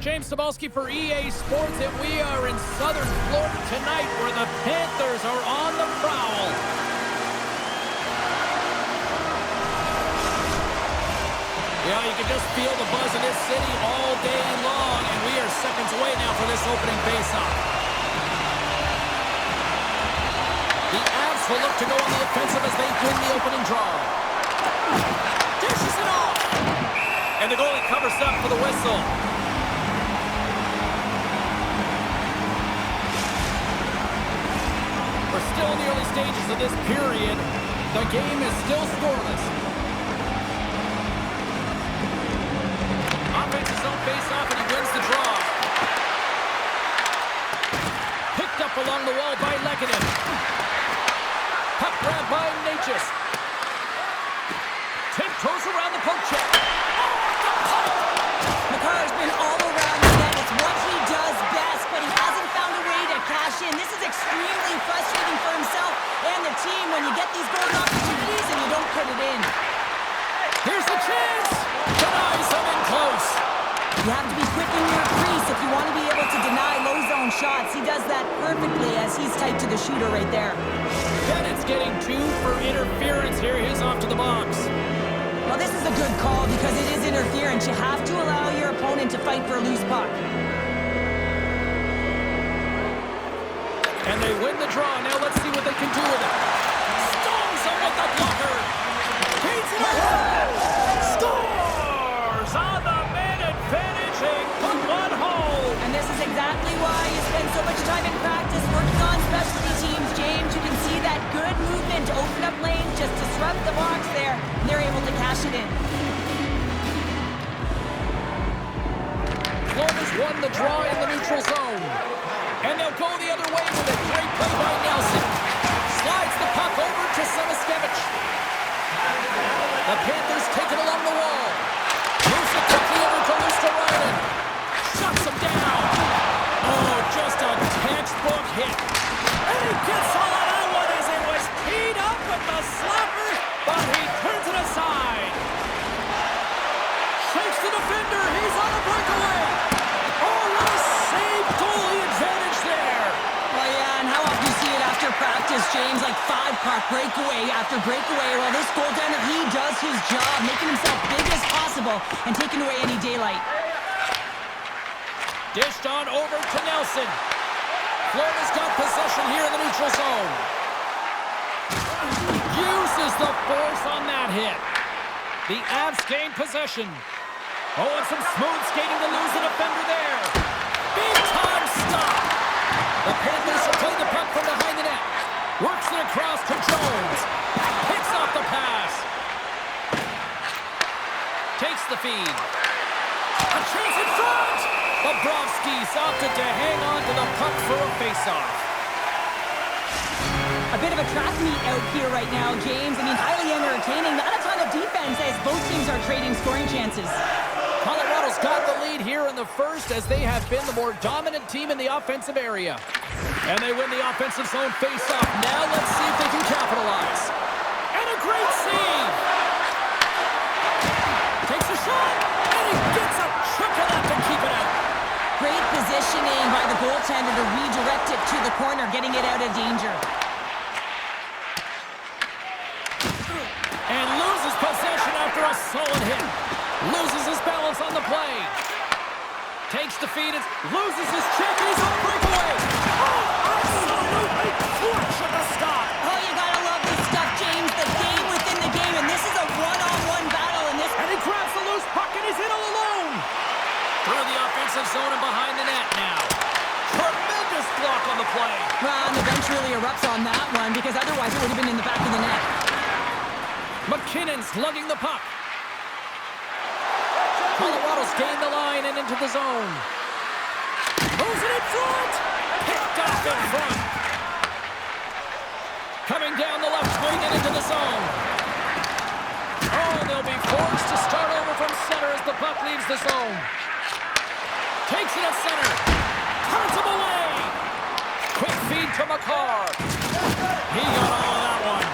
James Cebulski for EA Sports, and we are in Southern Florida tonight where the Panthers are on the prowl. Yeah, you can just feel the buzz in this city all day long, and we are seconds away now for this opening faceoff. The Avs will look to go on the offensive as they win the opening draw. Dishes it off! And the goalie covers up for the whistle. We're still in the early stages of this period. The game is still scoreless. Offense's own face-off, and he wins the draw. Picked up along the wall by Lehkonen. Puck grab by Natchez. Tiptoes around the poke check. McCarr's been all around the net. It's what he does best, but he hasn't found a way to cash in. This is extremely frustrating for himself and the team when you get these golden opportunities and you don't put it in. Here's the chance. Denies him in close. You have to be quick in your crease if you want to be able to deny low zone shots. He does that perfectly as he's tight to the shooter right there. Bennett's getting 2 for interference here. He's off to the box. Well, this is a good call because it is interference. You have to allow your opponent to fight for a loose puck. And they win the draw. Now let's see what they can do with it. Stones him with the blocker. Feeds it ahead. Scores on the man advantage. They put one home. And this is exactly why you spend so much time in practice working on specialty teams, James. You can see that good movement to open up lanes, just disrupt the box there. And they're able to cash it in. Florida's won the draw in the neutral zone. And they'll go the other way with a great play by Nelson. Slides the puck over to Semiskevich. The Panthers take it along the wall. Moves it quickly over to Luosterainen. Shuts him down. Oh, just a textbook hit. And he gets all of that one as it was teed up with the slapper, but he turns it aside. Shakes the defender. He's on a breakaway. Oh, what a save. Goalie advantage there. Well, yeah, and how often do you see it after practice, James? Like 5-puck breakaway after breakaway. Well, this goaltender, he does his job, making himself big as possible and taking away any daylight. Dished on over to Nelson. Florida's got possession here in the neutral zone. Uses the force on that hit. The Avs gain possession. Oh, and some smooth skating to lose the defender there. Big time stop. The Panthers will play the puck from behind the net. Works it across to Jones. Picks off the pass. Takes the feed. A chance in front. Bobrovsky's opted to hang on to the puck for a face-off. A bit of a track meet out here right now, James. I mean, highly entertaining. Not a ton of defense as both teams are trading scoring chances. Colorado's got the lead here in the first as they have been the more dominant team in the offensive area. And they win the offensive zone face-off. Now let's see if they can capitalize. And a great save. Takes a shot, and he gets a chunk of that to keep it out. Great positioning by the goaltender to redirect it to the corner, getting it out of danger. And loses possession after a solid hit. Loses his balance on the play. Takes the feed, loses his check, and he's on breakaway. Oh, absolutely clutch at the stop. Oh, you gotta love this stuff, James. The game within the game, and this is a one-on-one battle in this. And he grabs the loose puck, and he's in all alone. Through the offensive zone and behind the net now. Tremendous block on the play. Well, and the bench really erupts on that one, because otherwise it would have been in the back of the net. McKinnon's lugging the puck. Colorado's gained the line and into the zone. Moves it in front. Picked off in front. Coming down the left wing and into the zone. Oh, they'll be forced to start over from center as the puck leaves the zone. Takes it at center. Turns him away. Quick feed to McCarr. He got all of that one.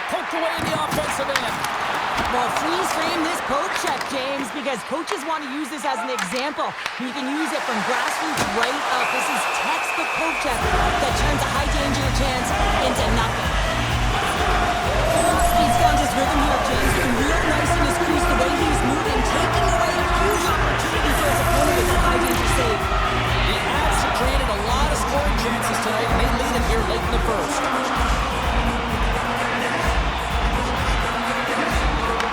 Poked away in the offensive end. Well, freeze frame this poke check, James, because coaches want to use this as an example. You can use it from grassroots right up. This is textbook poke check that turns a high danger chance into nothing. He's found his rhythm here, James. Looking real nice in his crease, the way he's moving, taking away a huge opportunity for his opponent with a high danger save. The Avs have created a lot of scoring chances tonight, and they lead it here late in the first.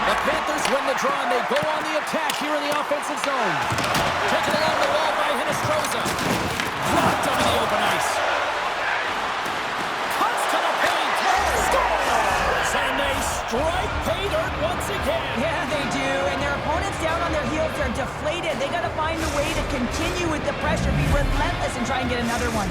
The Panthers win the draw, and they go on the attack here in the offensive zone. Taken along the wall by Hinostroza. Blocked over the open ice. Cuts to the paint. Scores! And they strike pay dirt once again. Yeah, they do, and their opponents down on their heels are deflated. They got to find a way to continue with the pressure, be relentless, and try and get another one.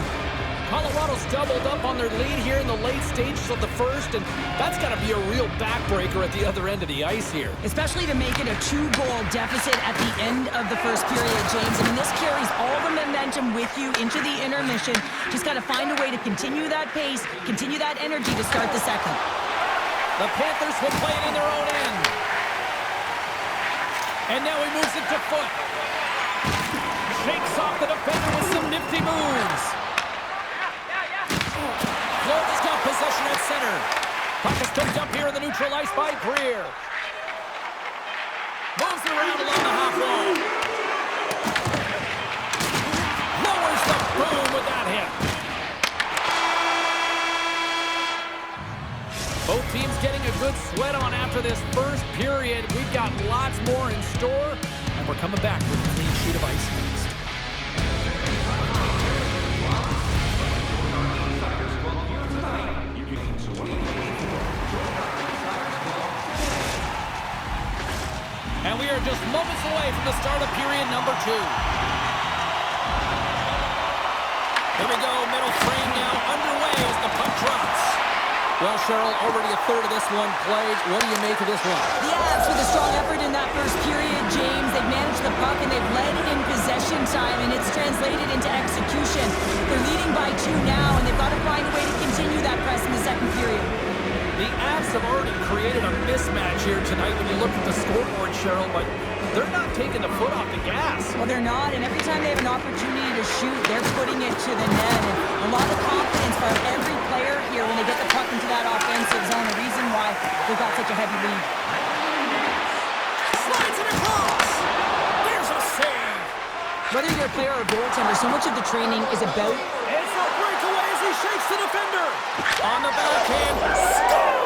Colorado's doubled up on their lead here in the late stages of the first, and that's got to be a real backbreaker at the other end of the ice here. Especially to make it a 2-goal deficit at the end of the first period, James. I mean, this carries all the momentum with you into the intermission. Just got to find a way to continue that pace, continue that energy to start the second. The Panthers will play it in their own end. And now he moves it to foot. Shakes off the defender with some nifty moves. Florida's got possession at center. Puck is picked up here in the neutral ice by Greer. Moves it around along the half wall. Lowers the boom with that hit. Both teams getting a good sweat on after this first period. We've got lots more in store, and we're coming back with a clean sheet of ice next. And we are just moments away from the start of period number 2. Here we go, middle frame now underway as the puck drops. Well, Cheryl, already a third of this one played. What do you make of this one? The Avs with a strong effort in that first period, James. They've managed the puck and they've led in possession time, and it's translated into execution. They're leading by 2 now, and they've got to find a way to continue that press in the second period. The Avs have already created a mismatch here tonight when you look at the scoreboard, Cheryl, but they're not taking the foot off the gas. Well, they're not, and every time they have an opportunity to shoot, they're putting it to the net. And a lot of confidence from every player here when they get the puck into that offensive zone, the reason why they've got such a heavy lead. Slides it across. There's a save. Whether you're a player or a goaltender, so much of the training is about... It's a breakaway as he shakes the defender. On the backhand. Score!